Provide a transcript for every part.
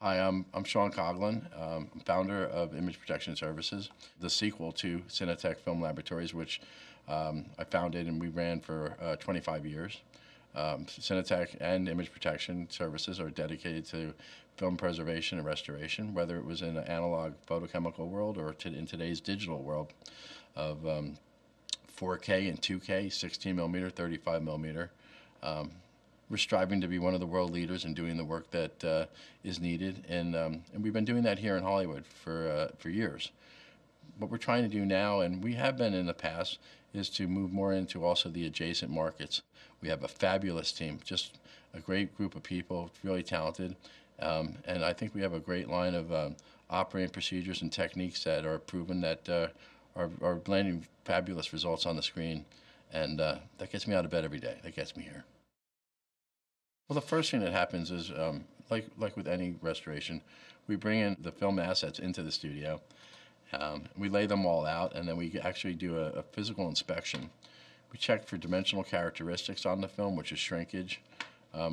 Hi, I'm Sean Coughlin, founder of Image Protection Services, the sequel to Cinetech Film Laboratories, which I founded and we ran for 25 years. Cinetech and Image Protection Services are dedicated to film preservation and restoration, whether it was in an analog photochemical world or in today's digital world of 4K and 2K, 16 millimeter, 35 millimeter. We're striving to be one of the world leaders in doing the work that is needed, and we've been doing that here in Hollywood for years. What we're trying to do now, and we have been in the past, is to move more into also the adjacent markets. We have a fabulous team, just a great group of people, really talented, and I think we have a great line of operating procedures and techniques that are proven that are landing fabulous results on the screen, and that gets me out of bed every day. That gets me here. Well, the first thing that happens is, like with any restoration, we bring in the film assets into the studio. We lay them all out, and then we actually do a physical inspection. We check for dimensional characteristics on the film, which is shrinkage.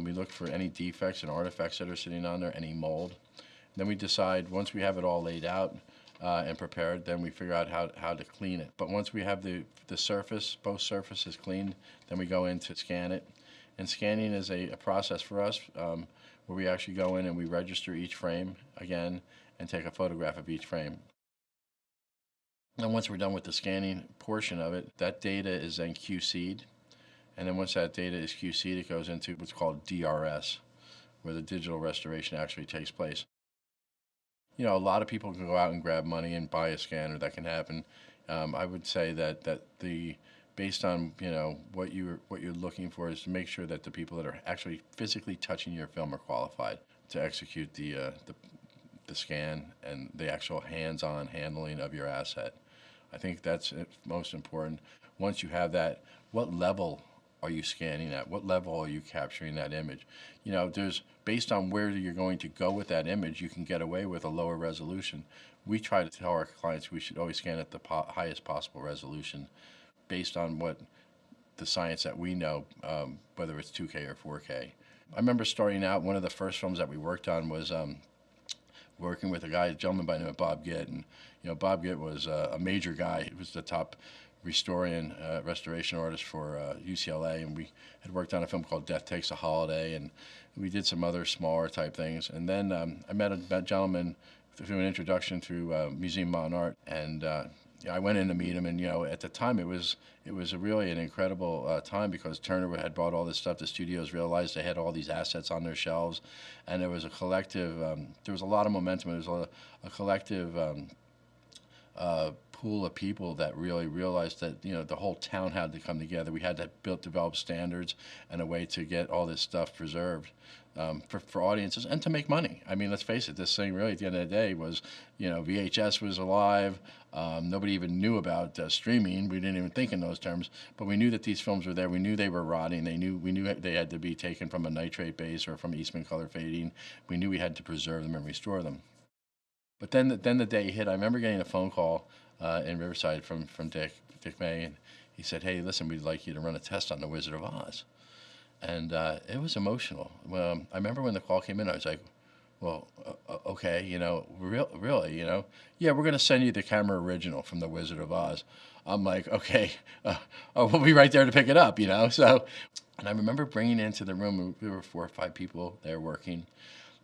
We look for any defects and artifacts that are sitting on there, any mold. Then we decide, once we have it all laid out and prepared, then we figure out how to clean it. But once we have the surface, both surfaces cleaned, then we go in to scan it. And scanning is a process for us where we actually go in and we register each frame again and take a photograph of each frame. And once we're done with the scanning portion of it, that data is then QC'd. And then once that data is QC'd, it goes into what's called DRS, where the digital restoration actually takes place. You know, a lot of people can go out and grab money and buy a scanner. That can happen. I would say that based on what you're looking for is to make sure that the people that are actually physically touching your film are qualified to execute the scan and the actual hands-on handling of your asset. I think that's most important. Once you have that, what level are you scanning at? What level are you capturing that image? You know, there's based on where you're going to go with that image, you can get away with a lower resolution. We try to tell our clients we should always scan at the highest possible resolution based on what the science that we know, whether it's 2K or 4K. I remember starting out, one of the first films that we worked on was working with a gentleman by the name of Bob Gitt. And, Bob Gitt was a major guy. He was the top restoration artist for UCLA, and we had worked on a film called Death Takes a Holiday, and we did some other smaller type things. And then I met a gentleman through an introduction through Museum of Modern Art, and I went in to meet him, and at the time it was really an incredible time because Turner had brought all this stuff. The studios realized they had all these assets on their shelves, and there was a collective. There was a lot of momentum. There was a collective pool of people that really realized that the whole town had to come together. We had to develop standards and a way to get all this stuff preserved. For audiences and to make money. I mean, let's face it, this thing really at the end of the day was, VHS was alive. Nobody even knew about streaming. We didn't even think in those terms, but we knew that these films were there. We knew they were rotting. We knew they had to be taken from a nitrate base or from Eastman color fading. We knew we had to preserve them and restore them. But then the day hit. I remember getting a phone call in Riverside from Dick May, and he said, "Hey, listen, we'd like you to run a test on The Wizard of Oz." And it was emotional. Well, I remember when the call came in, I was like, well, okay, really, yeah, we're going to send you the camera original from The Wizard of Oz. I'm like, okay, we'll be right there to pick it up, So, and I remember bringing into the room, there were 4 or 5 people there working,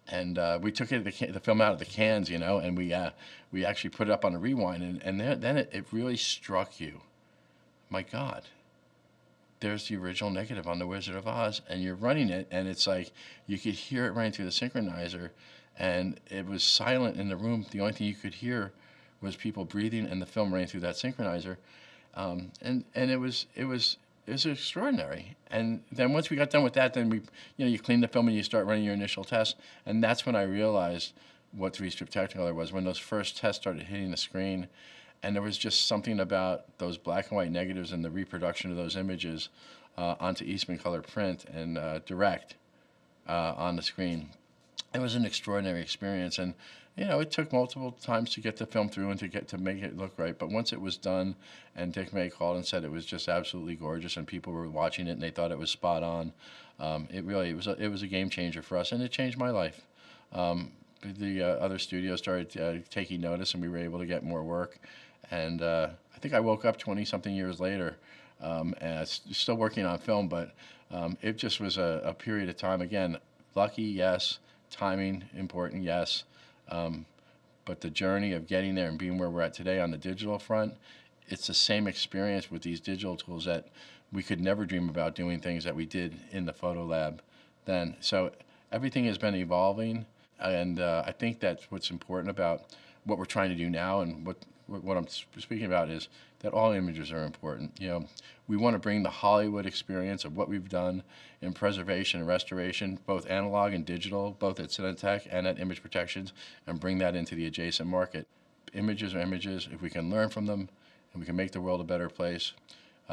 and we took the film out of the cans, and we actually put it up on a rewind, and then it really struck you. My God. There's the original negative on The Wizard of Oz, and you're running it, and it's like you could hear it running through the synchronizer, and it was silent in the room. The only thing you could hear was people breathing and the film running through that synchronizer, and it was extraordinary. And then once we got done with that, then you clean the film and you start running your initial tests, and that's when I realized what 3-strip Technicolor was, when those first tests started hitting the screen. And there was just something about those black and white negatives and the reproduction of those images onto Eastman color print and direct on the screen. It was an extraordinary experience, and it took multiple times to get the film through and to make it look right. But once it was done, and Dick May called and said it was just absolutely gorgeous, and people were watching it and they thought it was spot on. It was a game changer for us, and it changed my life. the other studios started taking notice, and we were able to get more work. And I think I woke up 20-something years later, and still working on film, but it just was a period of time. Again, lucky, yes. Timing, important, yes. But the journey of getting there and being where we're at today on the digital front, it's the same experience with these digital tools that we could never dream about doing things that we did in the photo lab then. So everything has been evolving, and I think that's what's important about what we're trying to do now, and what I'm speaking about is that all images are important. We want to bring the Hollywood experience of what we've done in preservation and restoration, both analog and digital, both at Cinetech and at Image Protections, and bring that into the adjacent market. Images are images. If we can learn from them and we can make the world a better place,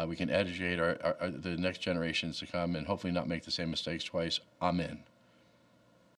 we can educate the next generations to come and hopefully not make the same mistakes twice. I'm in.